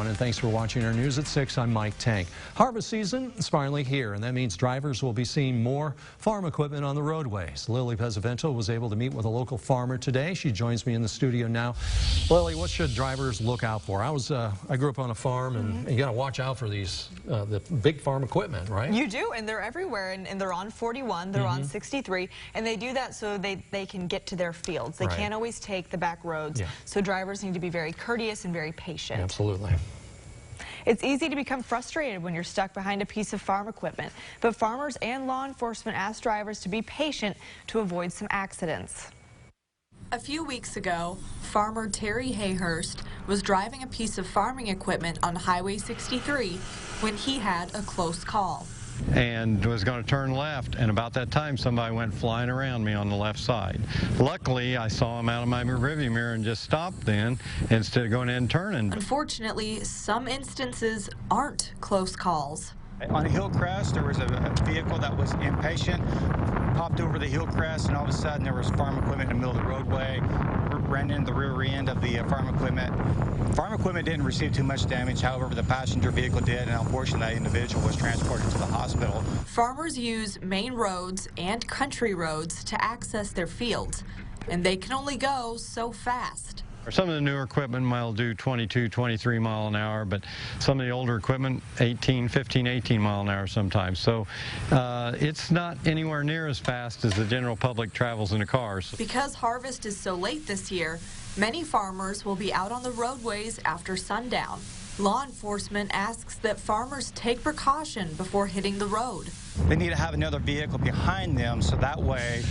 everyone, and thanks for watching our News at 6. I'm Mike Tank. Harvest season is finally here, and that means drivers will be seeing more farm equipment on the roadways. Lily Pesavento was able to meet with a local farmer today. She joins me in the studio now. Lily, what should drivers look out for? I grew up on a farm, and you got to watch out for these the big farm equipment, right? You do, and they're everywhere, and they're on 41, they're on 63, and they do that so they can get to their fields. They can't always take the back roads, so drivers need to be very courteous and very patient. Absolutely. It's easy to become frustrated when you're stuck behind a piece of farm equipment, but farmers and law enforcement ask drivers to be patient to avoid some accidents. A few weeks ago, farmer Terry Hayhurst was driving a piece of farming equipment on Highway 63 when he had a close call. And was going to turn left, and about that time somebody went flying around me on the left side. Luckily, I saw him out of my rearview mirror and just stopped then instead of going in and turning. Unfortunately, some instances aren't close calls. On a hill crest, there was a vehicle that was impatient, popped over the hill crest, and all of a sudden there was farm equipment in the middle of the roadway, ran into the rear end of the farm equipment. Farm equipment didn't receive too much damage, however, the passenger vehicle did, and unfortunately that individual was transported to the hospital. Farmers use main roads and country roads to access their fields, and they can only go so fast. Some of the newer equipment will do 22, 23 mile an hour, but some of the older equipment 15, 18 mile an hour sometimes. So it's not anywhere near as fast as the general public travels in the cars. Because harvest is so late this year, many farmers will be out on the roadways after sundown. Law enforcement asks that farmers take precaution before hitting the road. They need to have another vehicle behind them so that way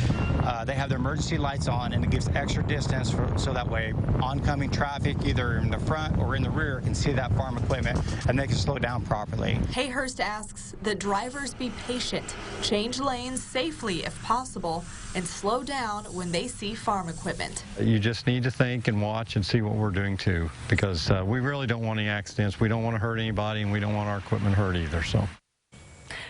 they have their emergency lights on, and it gives extra distance so that way oncoming traffic either in the front or in the rear can see that farm equipment and they can slow down properly. Hayhurst asks that drivers be patient, change lanes safely if possible, and slow down when they see farm equipment. You just need to think and watch and see what we're doing too, because we really don't want any accidents. We don't want to hurt anybody, and we don't want our equipment hurt either. So.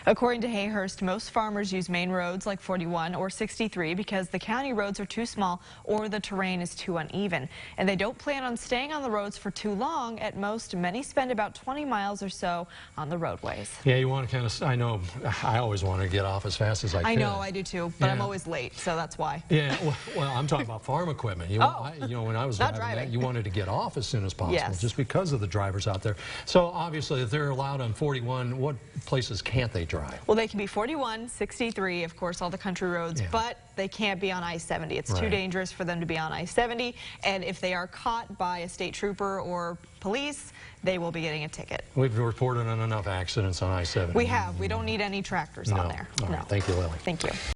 According to Hayhurst, most farmers use main roads like 41 or 63 because the county roads are too small or the terrain is too uneven. And they don't plan on staying on the roads for too long. At most, many spend about 20 miles or so on the roadways. Yeah, you want to kind of, I know, I always want to get off as fast as I can. I know, I do too, but I'm always late, so that's why. Yeah, well I'm talking about farm equipment. You know, when I was driving that, you wanted to get off as soon as possible, just because of the drivers out there. So obviously, if they're allowed on 41, what places can't they drive? Well, they can be 41, 63, of course, all the country roads, but they can't be on I-70. It's too dangerous for them to be on I-70, and if they are caught by a state trooper or police, they will be getting a ticket. We've reported on enough accidents on I-70. We have. We don't need any tractors on there. All right. Thank you, Lily. Thank you.